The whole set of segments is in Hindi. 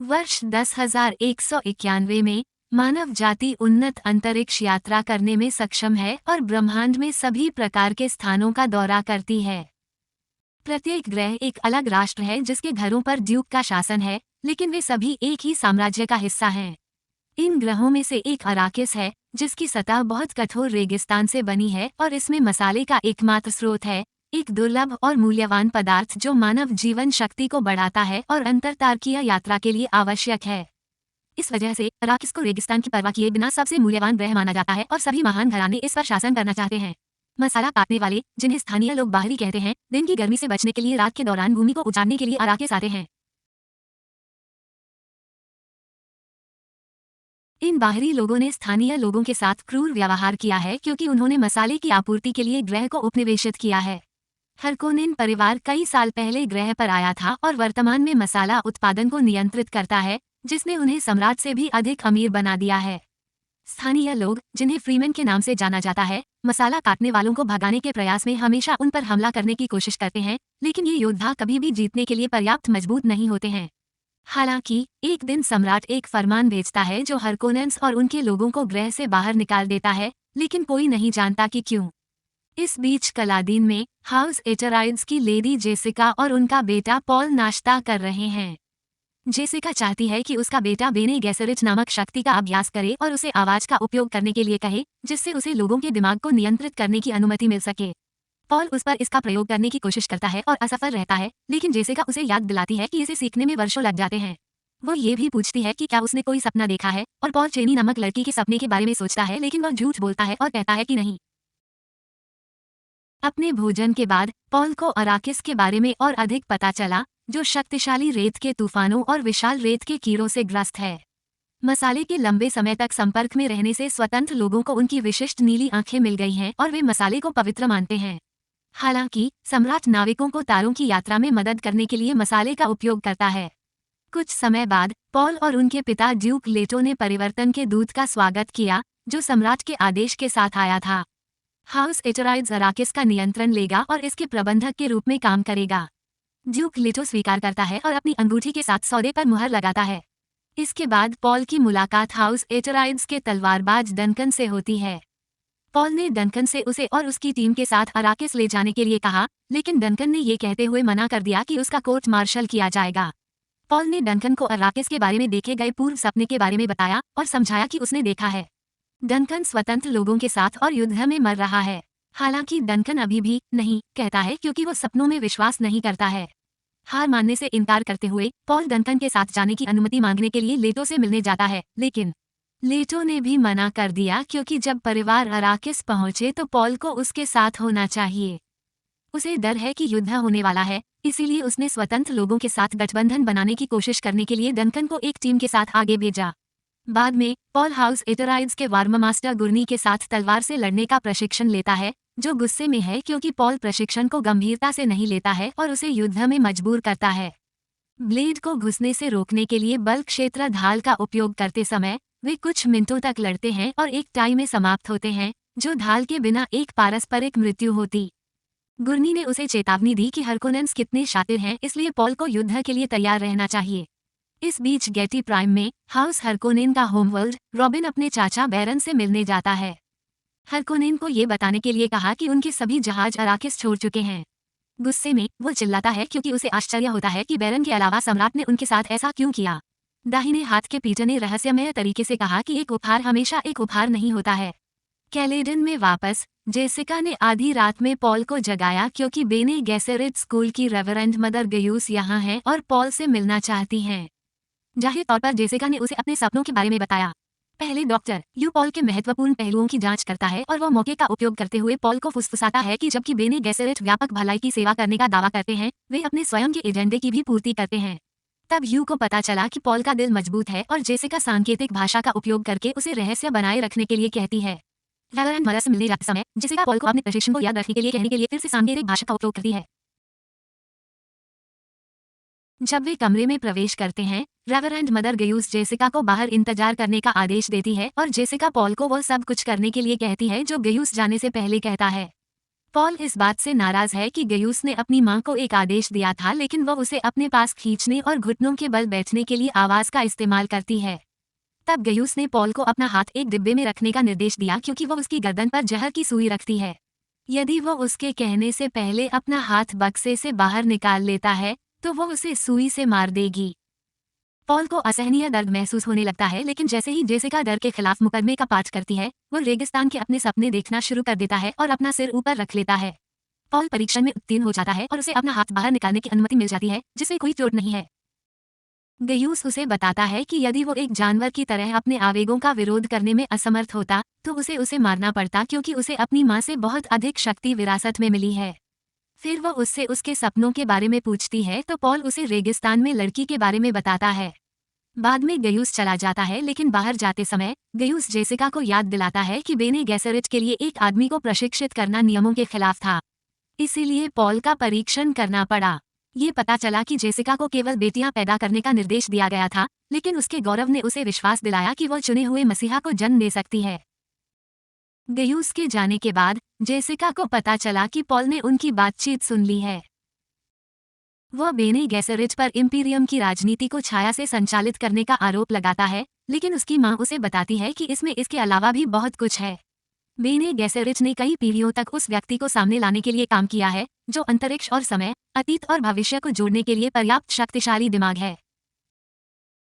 वर्ष 10,191 में मानव जाति उन्नत अंतरिक्ष यात्रा करने में सक्षम है और ब्रह्मांड में सभी प्रकार के स्थानों का दौरा करती है। प्रत्येक ग्रह एक अलग राष्ट्र है जिसके घरों पर ड्यूक का शासन है, लेकिन वे सभी एक ही साम्राज्य का हिस्सा हैं। इन ग्रहों में से एक अराकिस है, जिसकी सतह बहुत कठोर रेगिस्तान से बनी है और इसमें मसाले का एकमात्र स्रोत है, एक दुर्लभ और मूल्यवान पदार्थ जो मानव जीवन शक्ति को बढ़ाता है और अंतरतारकीय यात्रा के लिए आवश्यक है। इस वजह से अराकिस को रेगिस्तान की परवाह किए बिना सबसे मूल्यवान ग्रह माना जाता है और सभी महान घराने इस पर शासन करना चाहते हैं। मसाला काटने वाले, जिन्हें स्थानीय लोग बाहरी कहते हैं, दिन की गर्मी से बचने के लिए रात के दौरान भूमि को उजाड़ने के लिए अराकिस आते हैं। इन बाहरी लोगों ने स्थानीय लोगों के साथ क्रूर व्यवहार किया है क्योंकि उन्होंने मसाले की आपूर्ति के लिए ग्रह को उपनिवेशित किया है। हरकोनिन परिवार कई साल पहले ग्रह पर आया था और वर्तमान में मसाला उत्पादन को नियंत्रित करता है, जिसने उन्हें सम्राट से भी अधिक अमीर बना दिया है। स्थानीय लोग, जिन्हें फ्रीमैन के नाम से जाना जाता है, मसाला काटने वालों को भगाने के प्रयास में हमेशा उन पर हमला करने की कोशिश करते हैं, लेकिन ये योद्धा कभी भी जीतने के लिए पर्याप्त मजबूत नहीं होते हैं। हालांकि एक दिन सम्राट एक फरमान भेजता है जो हरकोनेंस और उनके लोगों को ग्रह से बाहर निकाल देता है, लेकिन कोई नहीं जानता कि क्यों। इस बीच कलादीन में हाउस एटराइड्स की लेडी जेसिका और उनका बेटा पॉल नाश्ता कर रहे हैं। जेसिका चाहती है कि उसका बेटा बेने गेसेरिट नामक शक्ति का अभ्यास करे और उसे आवाज का उपयोग करने के लिए कहे, जिससे उसे लोगों के दिमाग को नियंत्रित करने की अनुमति मिल सके। पॉल उस पर इसका प्रयोग करने की कोशिश करता है और असफल रहता है, लेकिन जेसिका उसे याद दिलाती है कि इसे सीखने में वर्षों लग जाते हैं। वो ये भी पूछती है कि क्या उसने कोई सपना देखा है, और पॉल चेनी नामक लड़की के सपने के बारे में सोचता है, लेकिन वह झूठ बोलता है और कहता है कि नहीं। अपने भोजन के बाद पॉल को अराकिस के बारे में और अधिक पता चला, जो शक्तिशाली रेत के तूफानों और विशाल रेत के कीड़ों से ग्रस्त है। मसाले के लंबे समय तक संपर्क में रहने से स्वतंत्र लोगों को उनकी विशिष्ट नीली आंखें मिल गई हैं और वे मसाले को पवित्र मानते हैं। हालांकि सम्राट नाविकों को तारों की यात्रा में मदद करने के लिए मसाले का उपयोग करता है। कुछ समय बाद पॉल और उनके पिता ड्यूक लेटो ने परिवर्तन के दूत का स्वागत किया, जो सम्राट के आदेश के साथ आया था। हाउस एटराइड्स अराकिस का नियंत्रण लेगा और इसके प्रबंधक के रूप में काम करेगा। ड्यूक लेटो स्वीकार करता है और अपनी अंगूठी के साथ सौदे पर मुहर लगाता है। इसके बाद पॉल की मुलाकात हाउस एटराइड्स के तलवारबाज डंकन से होती है। पॉल ने डंकन से उसे और उसकी टीम के साथ अराकिस ले जाने के लिए कहा, लेकिन डंकन ने ये कहते हुए मना कर दिया कि उसका कोर्ट मार्शल किया जाएगा। पॉल ने डंकन को अराकिस के बारे में देखे गए पूर्व सपने के बारे में बताया और समझाया कि उसने देखा है। डंकन स्वतंत्र लोगों के साथ और युद्ध में मर रहा है। हालांकि डंकन अभी भी नहीं कहता है क्योंकि वो सपनों में विश्वास नहीं करता है। हार मानने से इनकार करते हुए पॉल डंकन के साथ जाने की अनुमति मांगने के लिए लेटो से मिलने जाता है, लेकिन लेटो ने भी मना कर दिया क्योंकि जब परिवार अराकिस पहुंचे तो पॉल को उसके साथ होना चाहिए। उसे डर है कि युद्ध होने वाला है, इसीलिए उसने स्वतंत्र लोगों के साथ गठबंधन बनाने की कोशिश करने के लिए डंकन को एक टीम के साथ आगे भेजा। बाद में पॉल हाउस एटराइड्स के वार्ममास्टर गुर्नी के साथ तलवार से लड़ने का प्रशिक्षण लेता है, जो गुस्से में है क्योंकि पॉल प्रशिक्षण को गंभीरता से नहीं लेता है और उसे युद्ध में मजबूर करता है। ब्लेड को घुसने से रोकने के लिए बल क्षेत्र ढाल का उपयोग करते समय वे कुछ मिनटों तक लड़ते हैं और एक टाई में समाप्त होते हैं, जो ढाल के बिना एक पारस्परिक मृत्यु होती। गुर्नी ने उसे चेतावनी दी कि हरकोनेंस कितने शातिर हैं, इसलिए पॉल को युद्ध के लिए तैयार रहना चाहिए। इस बीच गेटी प्राइम में हाउस हरकोनेन का होमवर्ल्ड रॉबिन अपने चाचा बैरन से मिलने जाता है। हरकोनेन को ये बताने के लिए कहा कि उनके सभी जहाज अराकिस छोड़ चुके हैं। गुस्से में वो चिल्लाता है क्योंकि उसे आश्चर्य होता है कि बैरन के अलावा सम्राट ने उनके साथ ऐसा क्यों किया। दाहिने हाथ के पीटर ने रहस्यमय तरीके से कहा कि एक उपहार हमेशा एक उपहार नहीं होता है। कैलेडन में वापस जेसिका ने आधी रात में पॉल को जगाया क्योंकि बेने गेसेरिट स्कूल की रेवरेंड मदर गयूस यहाँ हैं और पॉल से मिलना चाहती हैं। जाहिर तौर पर जेसिका ने उसे अपने सपनों के बारे में बताया। पहले डॉक्टर यू पॉल के महत्वपूर्ण पहलुओं की जांच करता है और वह मौके का उपयोग करते हुए पॉल को फुसफुसाता है कि जबकि बेने गेसेरिट व्यापक भलाई की सेवा करने का दावा करते हैं, वे अपने स्वयं के एजेंडे की भी पूर्ति करते हैं। तब यू को पता चला कि पॉल का दिल मजबूत है और जेसिका सांकेतिक भाषा का उपयोग करके उसे रहस्य बनाए रखने के लिए कहती है। रेवरेंड मदर से मिलने जाते समय जेसिका पॉल को अपने प्रशिक्षण को याद रखने के लिए कहने के लिए फिर से सांकेतिक भाषा का उपयोग करती है। जब वे कमरे में प्रवेश करते हैं, रेवरेंड मदर गयूस जेसिका को बाहर इंतजार करने का आदेश देती है और जेसिका पॉल को वो सब कुछ करने के लिए कहती है जो गयूस जाने से पहले कहता है। पॉल इस बात से नाराज है कि गयूस ने अपनी मां को एक आदेश दिया था, लेकिन वो उसे अपने पास खींचने और घुटनों के बल बैठने के लिए आवाज का इस्तेमाल करती है। तब गयूस ने पॉल को अपना हाथ एक डिब्बे में रखने का निर्देश दिया, क्योंकि वो उसकी गर्दन पर जहर की सुई रखती है। यदि वो उसके कहने से पहले अपना हाथ बक्से से बाहर निकाल लेता है तो वो उसे सुई से मार देगी। पॉल को असहनीय दर्द महसूस होने लगता है, लेकिन जैसे ही जेसिका डर के खिलाफ मुकदमे का पाठ करती है, वो रेगिस्तान के अपने सपने देखना शुरू कर देता है और अपना सिर ऊपर रख लेता है। पॉल परीक्षण में उत्तीर्ण हो जाता है और उसे अपना हाथ बाहर निकालने की अनुमति मिल जाती है, जिससे कोई चोट नहीं है। गयूस उसे बताता है कि यदि वो एक जानवर की तरह अपने आवेगों का विरोध करने में असमर्थ होता तो उसे मारना पड़ता, क्योंकि उसे अपनी मां से बहुत अधिक शक्ति विरासत में मिली है। फिर वो उससे उसके सपनों के बारे में पूछती है तो पॉल उसे रेगिस्तान में लड़की के बारे में बताता है। बाद में गयूस चला जाता है, लेकिन बाहर जाते समय गयूस जेसिका को याद दिलाता है कि बेने गेसेरिट के लिए एक आदमी को प्रशिक्षित करना नियमों के खिलाफ था, इसीलिए पॉल का परीक्षण करना पड़ा। ये पता चला कि जेसिका को केवल बेटियां पैदा करने का निर्देश दिया गया था, लेकिन उसके गौरव ने उसे विश्वास दिलाया कि वो चुने हुए मसीहा को जन्म दे सकती है। गयूस के जाने के बाद जेसिका को पता चला कि पॉल ने उनकी बातचीत सुन ली है। वह बेने गेसेरिट पर इम्पीरियम की राजनीति को छाया से संचालित करने का आरोप लगाता है, लेकिन उसकी मां उसे बताती है कि इसमें इसके अलावा भी बहुत कुछ है। बेने गेसेरिट ने कई पीढ़ियों तक उस व्यक्ति को सामने लाने के लिए काम किया है जो अंतरिक्ष और समय, अतीत और भविष्य को जोड़ने के लिए पर्याप्त शक्तिशाली दिमाग है।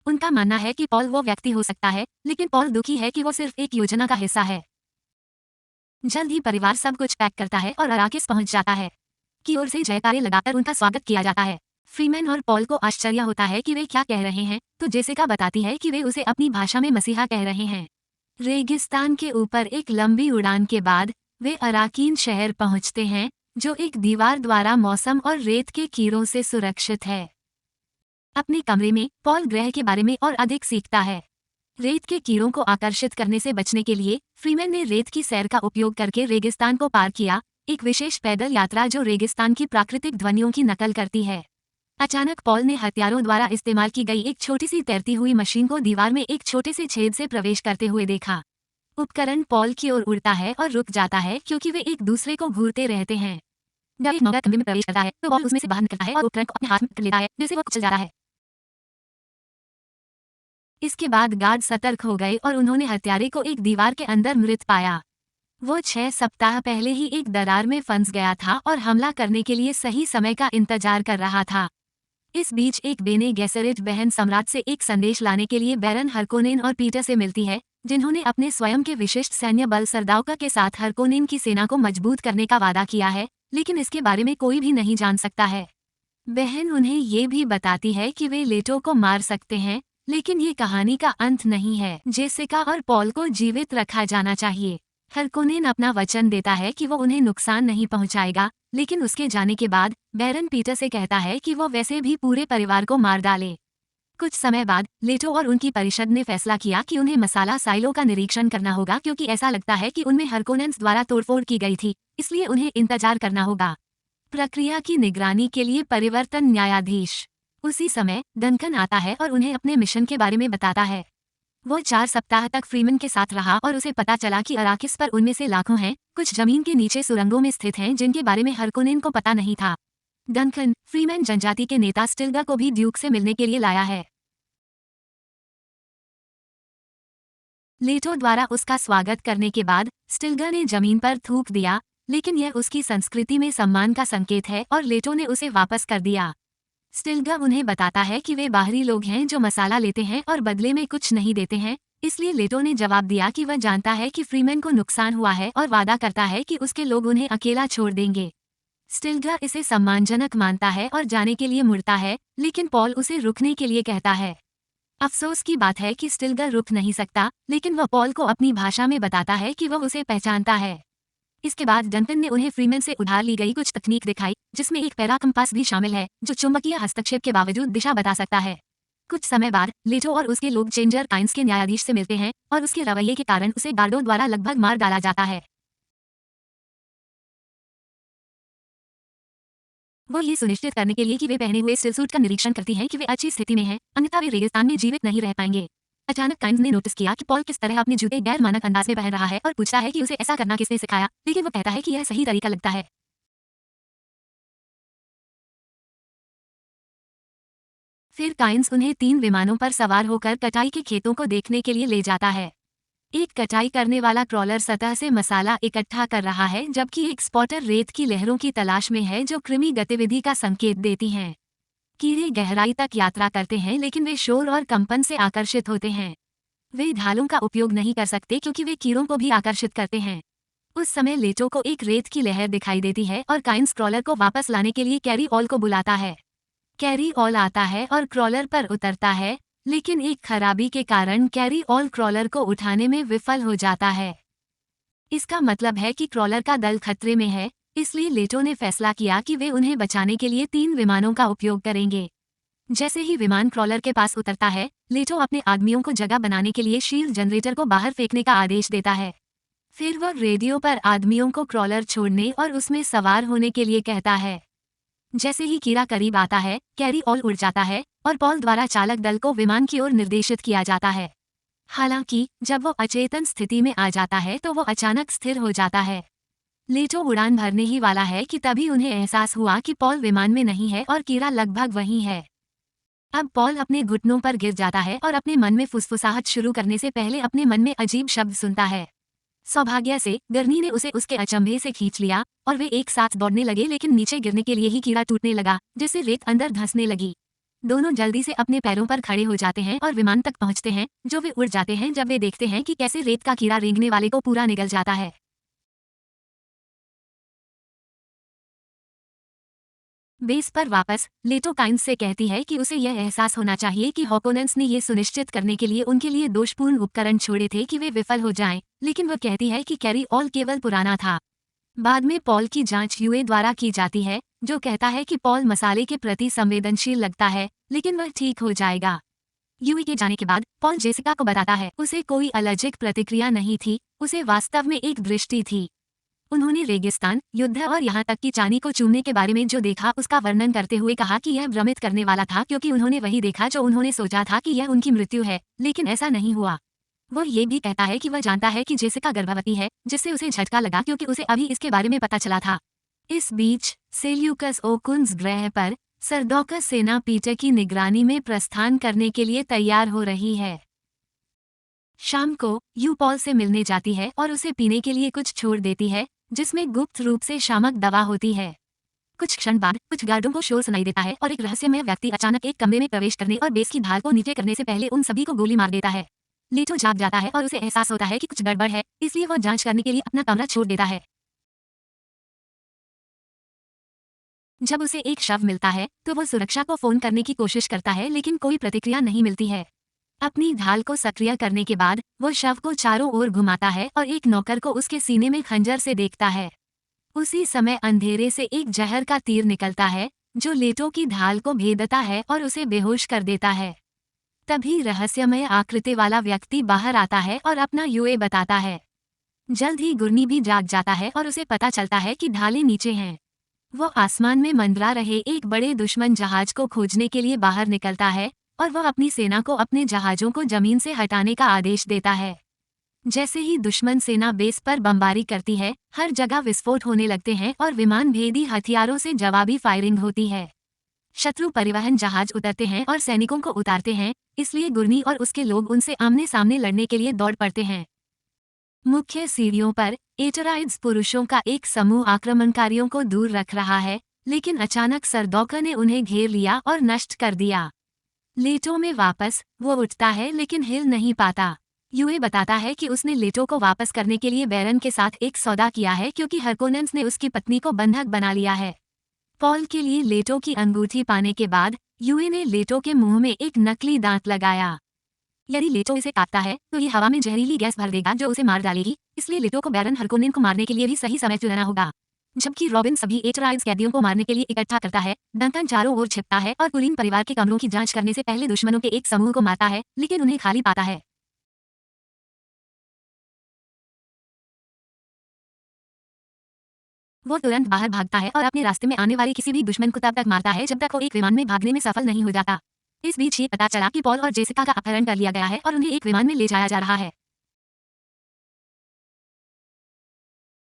उनका मानना है कि पॉल वो व्यक्ति हो सकता है, लेकिन पॉल दुखी है कि वो सिर्फ एक योजना का हिस्सा है। जल्द ही परिवार सब कुछ पैक करता है और अराकिस पहुंच जाता है। की ओर से जयकारे लगाकर उनका स्वागत किया जाता है। फ्रीमैन और पॉल को आश्चर्य होता है कि वे क्या कह रहे हैं, तो जेसिका बताती है कि वे उसे अपनी भाषा में मसीहा कह रहे हैं। रेगिस्तान के ऊपर एक लंबी उड़ान के बाद वे अराकीन शहर पहुंचते हैं, जो एक दीवार द्वारा मौसम और रेत के कीड़ों से सुरक्षित है। अपने कमरे में पॉल ग्रह के बारे में और अधिक सीखता है। रेत के कीड़ों को आकर्षित करने से बचने के लिए फ्रीमैन ने रेत की सैर का उपयोग करके रेगिस्तान को पार किया, एक विशेष पैदल यात्रा जो रेगिस्तान की प्राकृतिक ध्वनियों की नकल करती है। अचानक पॉल ने हथियारों द्वारा इस्तेमाल की गई एक छोटी सी तैरती हुई मशीन को दीवार में एक छोटे से छेद से प्रवेश करते हुए देखा। उपकरण पॉल की ओर उड़ता है और रुक जाता है, क्योंकि वे एक दूसरे को घूरते रहते हैं। जब एक मौका कमरे में प्रवेश करता है तो पॉल उसमें से बाहर निकलता है और उपकरण को अपने हाथ में पकड़ लेता है, जिससे वो कुचल जाता है। इसके बाद गार्ड सतर्क हो गए और उन्होंने हत्यारे को एक दीवार के अंदर मृत पाया। वो 6 सप्ताह पहले ही एक दरार में फंस गया था और हमला करने के लिए सही समय का इंतजार कर रहा था। इस बीच एक बेने गेसेरिट बहन सम्राट से एक संदेश लाने के लिए बैरन हरकोनेन और पीटर से मिलती है, जिन्होंने अपने स्वयं के विशिष्ट सैन्य बल सरदाउका के साथ हरकोनेन की सेना को मजबूत करने का वादा किया है, लेकिन इसके बारे में कोई भी नहीं जान सकता है। बहन उन्हें ये भी बताती है कि वे लेटो को मार सकते हैं, लेकिन ये कहानी का अंत नहीं है। जेसिका और पॉल को जीवित रखा जाना चाहिए। हरकोनेन अपना वचन देता है कि वो उन्हें नुकसान नहीं पहुंचाएगा, लेकिन उसके जाने के बाद बैरन पीटर से कहता है कि वो वैसे भी पूरे परिवार को मार डाले। कुछ समय बाद लेटो और उनकी परिषद ने फैसला किया कि उन्हें मसाला साइलो का निरीक्षण करना होगा, क्योंकि ऐसा लगता है कि उनमें हरकोनेंस द्वारा तोड़फोड़ की गई थी, इसलिए उन्हें इंतजार करना होगा। प्रक्रिया की निगरानी के लिए परिवर्तन न्यायाधीश। उसी समय डंकन आता है और उन्हें अपने मिशन के बारे में बताता है। वो 4 सप्ताह तक फ्रीमैन के साथ रहा और उसे पता चला कि अराकिस पर उनमें से लाखों हैं, कुछ जमीन के नीचे सुरंगों में स्थित हैं जिनके बारे में हरकोनेन को पता नहीं था। डंकन फ्रीमैन जनजाति के नेता स्टिल्गा को भी ड्यूक से मिलने के लिए लाया है। लेटो द्वारा उसका स्वागत करने के बाद स्टिल्गा ने जमीन पर थूक दिया, लेकिन यह उसकी संस्कृति में सम्मान का संकेत है और लेटो ने उसे वापस कर दिया। स्टिल्गा उन्हें बताता है कि वे बाहरी लोग हैं जो मसाला लेते हैं और बदले में कुछ नहीं देते हैं, इसलिए लेटो ने जवाब दिया कि वह जानता है कि फ्रीमैन को नुकसान हुआ है और वादा करता है कि उसके लोग उन्हें अकेला छोड़ देंगे। स्टिल्गा इसे सम्मानजनक मानता है और जाने के लिए मुड़ता है, लेकिन पॉल उसे रुकने के लिए कहता है। अफसोस की बात है कि स्टिल्गा रुक नहीं सकता, लेकिन वह पॉल को अपनी भाषा में बताता है कि वह उसे पहचानता है। इसके बाद डंकन ने उन्हें फ्रीमैन से उधार ली गई कुछ तकनीक दिखाई, जिसमें एक पैरा कंपास भी शामिल है, जो चुंबकीय हस्तक्षेप के बावजूद दिशा बता सकता है। कुछ समय बाद लेटो और उसके लोग चेंजर काइंस के न्यायाधीश से मिलते हैं और उसके रवैये के कारण उसे गार्डों द्वारा लगभग मार डाला जाता है। वो ये सुनिश्चित करने के लिए कि वे पहने हुए स्टिलसूट का निरीक्षण करती हैं कि वे अच्छी स्थिति में हैं, अन्यथा वे रेगिस्तान में जीवित नहीं रह पाएंगे। अचानक काइंस ने नोटिस किया कि पॉल किस तरह अपने जूते गैर मानक अंदाज में पहन रहा है और पूछता है कि उसे ऐसा करना किसने सिखाया, लेकिन वो कहता है कि यह सही तरीका लगता है। फिर काइंस उन्हें 3 विमानों पर सवार होकर कटाई के खेतों को देखने के लिए ले जाता है। एक कटाई करने वाला ट्रॉलर सतह से मसाला इकट्ठा कर रहा है, जबकि एक स्पॉटर रेत की लहरों की तलाश में है जो कृमि गतिविधि का संकेत देती हैं। कीड़े गहराई तक यात्रा करते हैं, लेकिन वे शोर और कंपन से आकर्षित होते हैं। वे ढालों का उपयोग नहीं कर सकते क्योंकि वे कीड़ों को भी आकर्षित करते हैं। उस समय लेटो को एक रेत की लहर दिखाई देती है और काइंस क्रॉलर को वापस लाने के लिए कैरी ऑल को बुलाता है। कैरी ऑल आता है और क्रॉलर पर उतरता है, लेकिन एक खराबी के कारण कैरी ऑल क्रॉलर को उठाने में विफल हो जाता है। इसका मतलब है कि क्रॉलर का दल खतरे में है, इसलिए लेटो ने फैसला किया कि वे उन्हें बचाने के लिए 3 विमानों का उपयोग करेंगे। जैसे ही विमान क्रॉलर के पास उतरता है, लेटो अपने आदमियों को जगह बनाने के लिए शील्ड जनरेटर को बाहर फेंकने का आदेश देता है। फिर वह रेडियो पर आदमियों को क्रॉलर छोड़ने और उसमें सवार होने के लिए कहता है। जैसे ही कीड़ा करीब आता है, कैरी ऑल उड़ जाता है और पॉल द्वारा चालक दल को विमान की ओर निर्देशित किया जाता है। हालांकि जब वो अचेतन स्थिति में आ जाता है तो वो अचानक स्थिर हो जाता है। लेटो उड़ान भरने ही वाला है कि तभी उन्हें एहसास हुआ कि पॉल विमान में नहीं है और कीड़ा लगभग वहीं है। अब पॉल अपने घुटनों पर गिर जाता है और अपने मन में फुसफुसाहट शुरू करने से पहले अपने मन में अजीब शब्द सुनता है। सौभाग्य से गर्नी ने उसे उसके अचंभे से खींच लिया और वे एक साथ दौड़ने लगे, लेकिन नीचे गिरने के लिए ही कीड़ा टूटने लगा, जिससे रेत अंदर धंसने लगी। दोनों जल्दी से अपने पैरों पर खड़े हो जाते हैं और विमान तक पहुंचते हैं, जो वे उड़ जाते हैं जब वे देखते हैं कि कैसे रेत का कीड़ा रेंगने वाले को पूरा निगल जाता है। बेस पर वापस लेटो काइंस से कहती है कि उसे यह एहसास होना चाहिए कि हॉकोनेंस ने यह सुनिश्चित करने के लिए उनके लिए दोषपूर्ण उपकरण छोड़े थे कि वे विफल हो जाएं, लेकिन वह कहती है कि कैरी ऑल केवल पुराना था। बाद में पॉल की जांच यूए द्वारा की जाती है, जो कहता है कि पॉल मसाले के प्रति संवेदनशील लगता है, लेकिन वह ठीक हो जाएगा। यूए के जाने के बाद पॉल जेसिका को बताता है उसे कोई एलर्जिक प्रतिक्रिया नहीं थी, उसे वास्तव में एक दृष्टि थी। उन्होंने रेगिस्तान, युद्ध और यहाँ तक कि चांदी को चूमने के बारे में जो देखा उसका वर्णन करते हुए कहा कि यह भ्रमित करने वाला था, क्योंकि उन्होंने वही देखा जो उन्होंने सोचा था कि यह उनकी मृत्यु है, लेकिन ऐसा नहीं हुआ। वो ये भी कहता है कि वह जानता है कि जेसिका गर्भवती है, जिससे उसे झटका लगा क्योंकि उसे अभी इसके बारे में पता चला था। इस बीच सेल्यूकस ओकुन्स ग्रह पर सरदौकस सेना पीटर की निगरानी में प्रस्थान करने के लिए तैयार हो रही है। शाम को यू पॉल से मिलने जाती है और उसे पीने के लिए कुछ छोड़ देती है, जिसमें गुप्त रूप से शामक दवा होती है। कुछ क्षण बाद कुछ गार्डों को शोर सुनाई देता है और एक रहस्यमय व्यक्ति अचानक एक कमरे में प्रवेश करने और बेस की ढाल को नीचे करने से पहले उन सभी को गोली मार देता है। लेटो जाग जाता है और उसे एहसास होता है कि कुछ गड़बड़ है, इसलिए वह जांच करने के लिए अपना कमरा छोड़ देता है। जब उसे एक शव मिलता है तो वह सुरक्षा को फोन करने की कोशिश करता है, लेकिन कोई प्रतिक्रिया नहीं मिलती है। अपनी ढाल को सक्रिय करने के बाद वो शव को चारों ओर घुमाता है और एक नौकर को उसके सीने में खंजर से देखता है। उसी समय अंधेरे से एक जहर का तीर निकलता है, जो लेटो की ढाल को भेदता है और उसे बेहोश कर देता है। तभी रहस्यमय आकृति वाला व्यक्ति बाहर आता है और अपना यूए बताता है। जल्द ही गुर्नी भी जाग जाता है और उसे पता चलता है कि ढालें नीचे हैं। वो आसमान में मंडरा रहे एक बड़े दुश्मन जहाज को खोजने के लिए बाहर निकलता है और वह अपनी सेना को अपने जहाजों को जमीन से हटाने का आदेश देता है। जैसे ही दुश्मन सेना बेस पर बमबारी करती है, हर जगह विस्फोट होने लगते हैं और विमान भेदी हथियारों से जवाबी फायरिंग होती है। शत्रु परिवहन जहाज उतरते हैं और सैनिकों को उतारते हैं, इसलिए गुर्नी और उसके लोग उनसे आमने सामने लड़ने के लिए दौड़ पड़ते हैं। मुख्य सीढ़ियों पर एटराइड्स पुरुषों का एक समूह आक्रमणकारियों को दूर रख रहा है, लेकिन अचानक सरदौका ने उन्हें घेर लिया और नष्ट कर दिया। लेटो में वापस वो उठता है लेकिन हिल नहीं पाता। यूए बताता है कि उसने लेटो को वापस करने के लिए बैरन के साथ एक सौदा किया है, क्योंकि हरकोनेंस ने उसकी पत्नी को बंधक बना लिया है। पॉल के लिए लेटो की अंगूठी पाने के बाद यूए ने लेटो के मुंह में एक नकली दांत लगाया। यदि लेटो इसे काटता है तो ये हवा में जहरीली गैस भर देगा जो उसे मार डालेगी, इसलिए लेटो को बैरन हरकोनेन को मारने के लिए भी सही समय चुनना होगा। जबकि रॉबिन सभी एटराइड्स कैदियों को मारने के लिए इकट्ठा करता है, डंकन चारों ओर छिपता है और कुलीन परिवार के कमरों की जांच करने से पहले दुश्मनों के एक समूह को मारता है, लेकिन उन्हें खाली पाता है। वो तुरंत बाहर भागता है और अपने रास्ते में आने वाले किसी भी दुश्मन को तब तक मारता है जब तक वो एक विमान में भागने में सफल नहीं हो जाता। इस बीच ये पता चला कि पॉल और जेसिका का अपहरण कर लिया गया है और उन्हें एक विमान में ले जाया जा रहा है।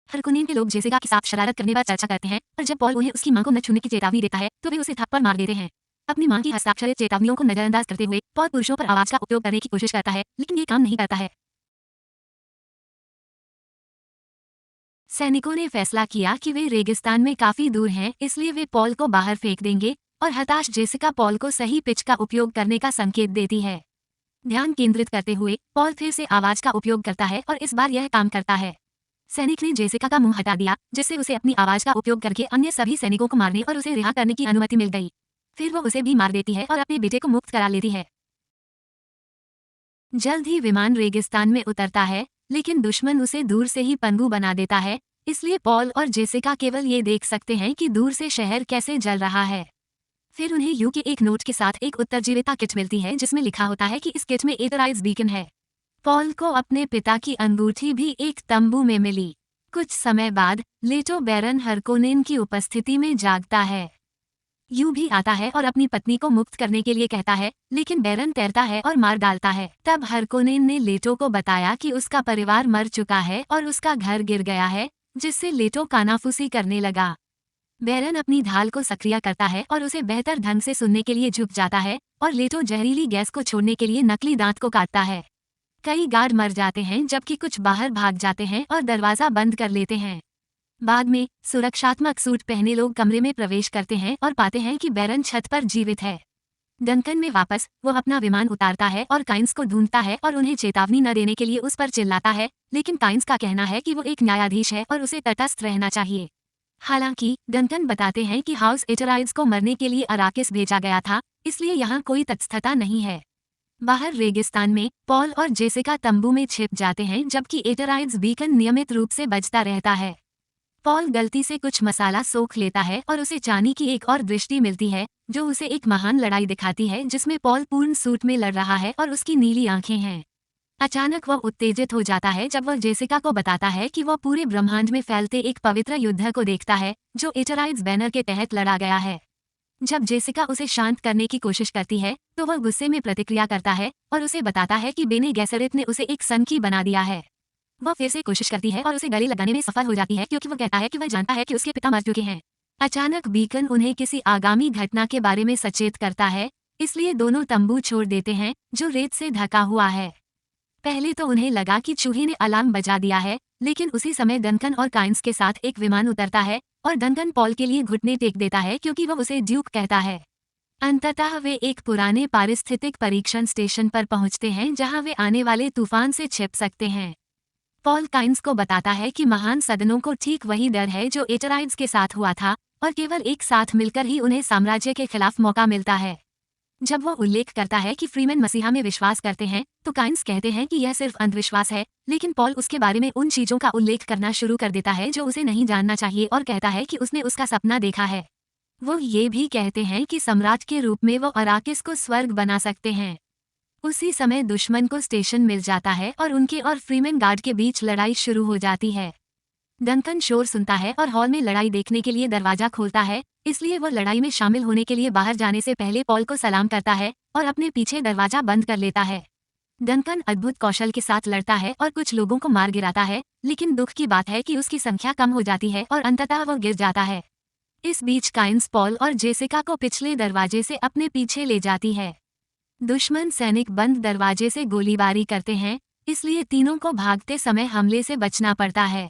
हरकोनेन के लोग जेसिका के साथ शरारत करने पर चर्चा करते हैं और जब पॉल उन्हें उसकी मां को न छूने की चेतावनी देता है तो वे उसे थप्पड़ मार देते हैं। अपनी मां की हस्ताक्षरित चेतावनियों को नजरअंदाज करते हुए पॉल पुरुषों पर आवाज का उपयोग करने की कोशिश करता है, लेकिन ये काम नहीं करता है। सैनिकों ने फैसला किया कि वे रेगिस्तान में काफी दूर हैं, इसलिए वे पॉल को बाहर फेंक देंगे और हताश जेसिका पॉल को सही पिच का उपयोग करने का संकेत देती है। ध्यान केंद्रित करते हुए पॉल फिर से आवाज का उपयोग करता है और इस बार यह काम करता है। सैनिक ने जेसिका का मुंह हटा दिया, जिससे उसे अपनी आवाज का उपयोग करके अन्य सभी सैनिकों को मारने और उसे रिहा करने की अनुमति मिल गई। फिर वो उसे भी मार देती है और अपने बेटे को मुक्त करा लेती है। जल्द ही विमान रेगिस्तान में उतरता है, लेकिन दुश्मन उसे दूर से ही पनडुब्बी बना देता है, इसलिए पॉल और जेसिका केवल ये देख सकते हैं कि दूर से शहर कैसे जल रहा है। फिर उन्हें यू के एक नोट के साथ एक उत्तरजीविता किट मिलती है जिसमें लिखा होता है कि इस किट में एथराइज बीकन है। पॉल को अपने पिता की अंगूठी भी एक तंबू में मिली। कुछ समय बाद लेटो बैरन हरकोनेन की उपस्थिति में जागता है। यू भी आता है और अपनी पत्नी को मुक्त करने के लिए कहता है, लेकिन बैरन तैरता है और मार डालता है। तब हरकोनेन ने लेटो को बताया कि उसका परिवार मर चुका है और उसका घर गिर गया है, जिससे लेटो कानाफूसी करने लगा। बैरन अपनी ढाल को सक्रिय करता है और उसे बेहतर ढंग से सुनने के लिए झुक जाता है और लेटो जहरीली गैस को छोड़ने के लिए नकली दांत को काटता है। कई गार्ड मर जाते हैं जबकि कुछ बाहर भाग जाते हैं और दरवाजा बंद कर लेते हैं। बाद में सुरक्षात्मक सूट पहने लोग कमरे में प्रवेश करते हैं और पाते हैं कि बैरन छत पर जीवित है। डंकन में वापस वो अपना विमान उतारता है और काइंस को ढूंढता है और उन्हें चेतावनी न देने के लिए उस पर चिल्लाता है, लेकिन काइंस का कहना है कि वो एक न्यायाधीश है और उसे तटस्थ रहना चाहिए। हालांकि डंकन बताते हैं कि हाउस एटराइड्स को मरने के लिए अराकिस भेजा गया था, इसलिए यहाँ कोई तटस्थता नहीं है। बाहर रेगिस्तान में पॉल और जेसिका तंबू में छिप जाते हैं जबकि एटराइड्स बीकन नियमित रूप से बजता रहता है। पॉल गलती से कुछ मसाला सोख लेता है और उसे चांदी की एक और दृष्टि मिलती है जो उसे एक महान लड़ाई दिखाती है जिसमें पॉल पूर्ण सूट में लड़ रहा है और उसकी नीली आंखें हैं। अचानक वह उत्तेजित हो जाता है जब वह जेसिका को बताता है कि वह पूरे ब्रह्मांड में फैलते एक पवित्र युद्ध को देखता है जो एटराइड्स बैनर के तहत लड़ा गया है। जब जेसिका उसे शांत करने की कोशिश करती है तो वह गुस्से में प्रतिक्रिया करता है और उसे बताता है कि बेने गेसेरिट ने उसे एक सनकी बना दिया है। वह फिर से कोशिश करती है और उसे गले लगाने में सफल हो जाती है क्योंकि वह कहता है कि वह जानता है कि उसके पिता मर चुके हैं। अचानक बीकन उन्हें किसी आगामी घटना के बारे में सचेत करता है, इसलिए दोनों तंबू छोड़ देते हैं जो रेत से ढका हुआ है। पहले तो उन्हें लगा कि चूहे ने अलार्म बजा दिया है, लेकिन उसी समय डंकन और काइंस के साथ एक विमान उतरता है और डंकन पॉल के लिए घुटने टेक देता है क्योंकि वह उसे ड्यूक कहता है। अंततः वे एक पुराने पारिस्थितिक परीक्षण स्टेशन पर पहुंचते हैं जहां वे आने वाले तूफान से छिप सकते हैं। पॉल काइंस को बताता है कि महान सदनों को ठीक वही डर है जो एटराइड्स के साथ हुआ था और केवल एक साथ मिलकर ही उन्हें साम्राज्य के खिलाफ मौका मिलता है। जब वो उल्लेख करता है कि फ्रीमैन मसीहा में विश्वास करते हैं तो काइंस कहते हैं कि यह सिर्फ अंधविश्वास है, लेकिन पॉल उसके बारे में उन चीजों का उल्लेख करना शुरू कर देता है जो उसे नहीं जानना चाहिए और कहता है कि उसने उसका सपना देखा है। वो ये भी कहते हैं कि सम्राट के रूप में वो अराकिस को स्वर्ग बना सकते हैं। उसी समय दुश्मन को स्टेशन मिल जाता है और उनके और फ्रीमैन गार्ड के बीच लड़ाई शुरू हो जाती है। डंकन शोर सुनता है और हॉल में लड़ाई देखने के लिए दरवाजा खोलता है, इसलिए वह लड़ाई में शामिल होने के लिए बाहर जाने से पहले पॉल को सलाम करता है और अपने पीछे दरवाजा बंद कर लेता है। डंकन अद्भुत कौशल के साथ लड़ता है और कुछ लोगों को मार गिराता है, लेकिन दुख की बात है कि उसकी संख्या कम हो जाती है और अंततः वह गिर जाता है। इस बीच काइंस पॉल और जेसिका को पिछले दरवाजे से अपने पीछे ले जाती है। दुश्मन सैनिक बंद दरवाजे से गोलीबारी करते हैं, इसलिए तीनों को भागते समय हमले से बचना पड़ता है।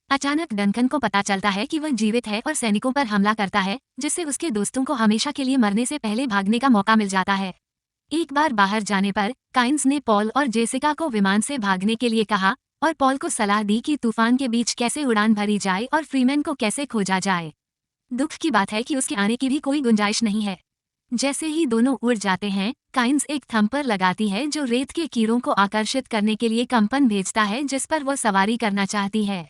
अचानक डंकन को पता चलता है कि वह जीवित है और सैनिकों पर हमला करता है, जिससे उसके दोस्तों को हमेशा के लिए मरने से पहले भागने का मौका मिल जाता है। एक बार बाहर जाने पर काइंस ने पॉल और जेसिका को विमान से भागने के लिए कहा और पॉल को सलाह दी कि तूफान के बीच कैसे उड़ान भरी जाए और फ्रीमैन को कैसे खोजा जाए। दुख की बात है कि उसके आने की भी कोई गुंजाइश नहीं है। जैसे ही दोनों उड़ जाते हैं, काइंस एक थंपर लगाती है जो रेत के कीड़ों को आकर्षित करने के लिए कंपन भेजता है जिस पर वो सवारी करना चाहती है।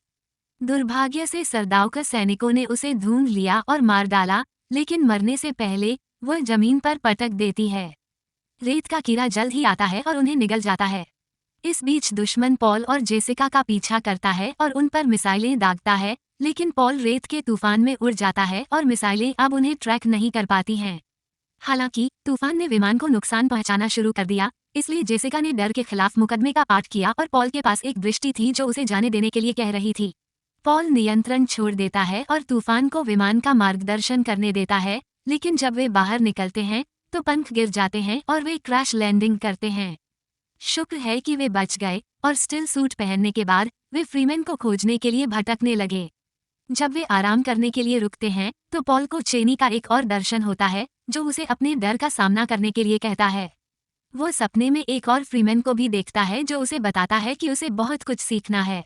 दुर्भाग्य से सरदाउका सैनिकों ने उसे ढूंढ लिया और मार डाला, लेकिन मरने से पहले वह जमीन पर पटक देती है। रेत का कीड़ा जल्द ही आता है और उन्हें निगल जाता है। इस बीच दुश्मन पॉल और जेसिका का पीछा करता है और उन पर मिसाइलें दागता है, लेकिन पॉल रेत के तूफान में उड़ जाता है और मिसाइलें अब उन्हें ट्रैक नहीं कर पाती हैं। हालांकि तूफान ने विमान को नुकसान पहुंचाना शुरू कर दिया, इसलिए जेसिका ने डर के खिलाफ मुकदमे का पाठ किया और पॉल के पास एक दृष्टि थी जो उसे जाने देने के लिए कह रही थी। पॉल नियंत्रण छोड़ देता है और तूफान को विमान का मार्गदर्शन करने देता है, लेकिन जब वे बाहर निकलते हैं तो पंख गिर जाते हैं और वे क्रैश लैंडिंग करते हैं। शुक्र है कि वे बच गए और स्टिल सूट पहनने के बाद वे फ्रीमैन को खोजने के लिए भटकने लगे। जब वे आराम करने के लिए रुकते हैं तो पॉल को चेनी का एक और दर्शन होता है जो उसे अपने डर का सामना करने के लिए कहता है। वो सपने में एक और फ्रीमैन को भी देखता है जो उसे बताता है कि उसे बहुत कुछ सीखना है।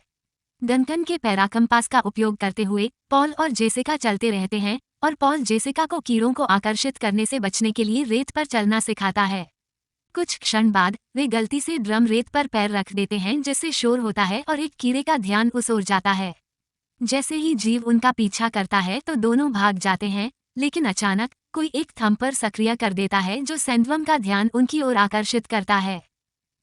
डंकन के पैराकम्पास का उपयोग करते हुए पॉल और जेसिका चलते रहते हैं और पॉल जेसिका को कीड़ों को आकर्षित करने से बचने के लिए रेत पर चलना सिखाता है। कुछ क्षण बाद वे गलती से ड्रम रेत पर पैर रख देते हैं जिससे शोर होता है और एक कीड़े का ध्यान उस ओर जाता है। जैसे ही जीव उनका पीछा करता है तो दोनों भाग जाते हैं, लेकिन अचानक कोई एक थंपर सक्रिय कर देता है जो सैंडवर्म का ध्यान उनकी ओर आकर्षित करता है।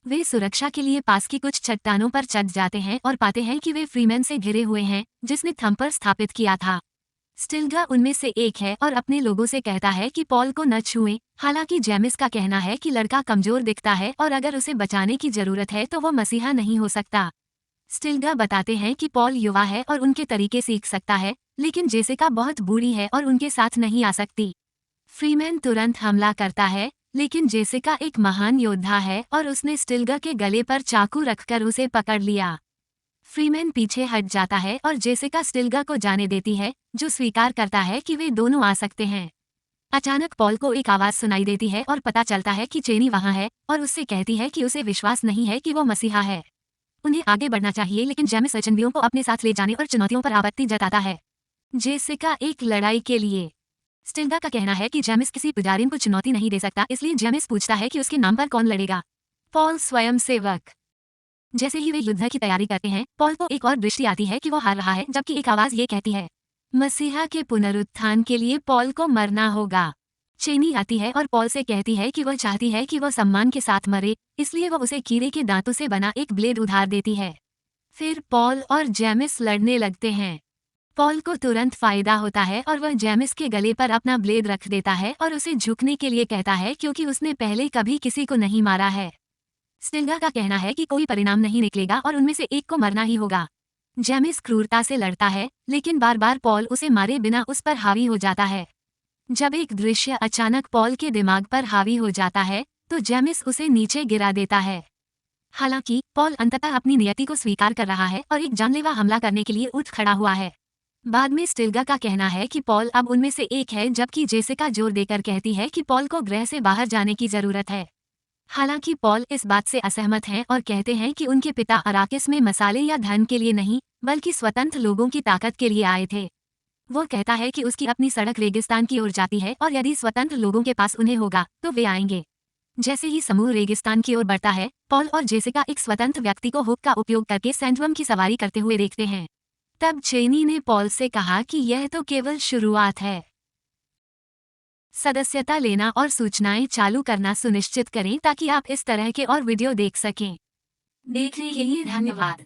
वे सुरक्षा के लिए पास की कुछ चट्टानों पर चढ़ जाते हैं और पाते हैं कि वे फ्रीमैन से घिरे हुए हैं जिसने थंपर स्थापित किया था। स्टिल्गा उनमें से एक है और अपने लोगों से कहता है कि पॉल को न छुएं। हालांकि जेमिस का कहना है कि लड़का कमजोर दिखता है और अगर उसे बचाने की जरूरत है तो वो मसीहा नहीं हो सकता। स्टिल्गा बताते हैं कि पॉल युवा है और उनके तरीके सीख सकता है, लेकिन जेसिका बहुत बूढ़ी है और उनके साथ नहीं आ सकती। फ्रीमैन तुरंत हमला करता है, लेकिन जेसिका एक महान योद्धा है और उसने स्टिल्गा के गले पर चाकू रखकर उसे पकड़ लिया। फ्रीमैन पीछे हट जाता है और जेसिका स्टिल्गा को जाने देती है, जो स्वीकार करता है कि वे दोनों आ सकते हैं। अचानक पॉल को एक आवाज सुनाई देती है और पता चलता है कि चेनी वहां है और उससे कहती है कि उसे विश्वास नहीं है कि वो मसीहा है। उन्हें आगे बढ़ना चाहिए, लेकिन जेमिस अचंबियों को अपने साथ ले जाने और चुनौतियों पर आपत्ति जताता है। जेसिका एक लड़ाई के लिए। स्टिल्गा का कहना है कि जेमिस किसी पुजारी को चुनौती नहीं दे सकता, इसलिए जेमिस पूछता है कि उसके नाम पर कौन लड़ेगा। पॉल स्वयं सेवक। जैसे ही वे युद्ध की तैयारी करते हैं, पॉल को एक और दृष्टि आती है कि वो हार रहा है, जबकि एक आवाज ये कहती है, मसीहा के पुनरुत्थान के लिए पॉल को मरना होगा। चेनी आती है और पॉल से कहती है कि वह चाहती है कि वह सम्मान के साथ मरे, इसलिए वह उसे कीड़े के दांतों से बना एक ब्लेड उधार देती है। फिर पॉल और जेमिस लड़ने लगते हैं। पॉल को तुरंत फायदा होता है और वह जेमिस के गले पर अपना ब्लेड रख देता है और उसे झुकने के लिए कहता है क्योंकि उसने पहले कभी किसी को नहीं मारा है। स्टिल्गा का कहना है कि कोई परिणाम नहीं निकलेगा और उनमें से एक को मरना ही होगा। जेमिस क्रूरता से लड़ता है, लेकिन बार बार पॉल उसे मारे बिना उस पर हावी हो जाता है। जब एक दृश्य अचानक पॉल के दिमाग पर हावी हो जाता है तो जेमिस उसे नीचे गिरा देता है। हालांकि पॉल अंततः अपनी नियति को स्वीकार कर रहा है और एक जानलेवा हमला करने के लिए उठ खड़ा हुआ है। बाद में स्टिल्गा का कहना है कि पॉल अब उनमें से एक है, जबकि जेसिका जोर देकर कहती है कि पॉल को ग्रह से बाहर जाने की जरूरत है। हालांकि पॉल इस बात से असहमत हैं और कहते हैं कि उनके पिता अराकिस में मसाले या धन के लिए नहीं, बल्कि स्वतंत्र लोगों की ताकत के लिए आए थे। वो कहता है कि उसकी अपनी सड़क रेगिस्तान की ओर जाती है और यदि स्वतंत्र लोगों के पास उन्हें होगा तो वे आएंगे। जैसे ही समूह रेगिस्तान की ओर बढ़ता है, पॉल और जेसिका एक स्वतंत्र व्यक्ति को हुक का उपयोग करके सैंडवर्म की सवारी करते हुए देखते हैं। तब चेनी ने पॉल से कहा कि यह तो केवल शुरुआत है। सदस्यता लेना और सूचनाएं चालू करना सुनिश्चित करें ताकि आप इस तरह के और वीडियो देख सकें। देखने के लिए धन्यवाद।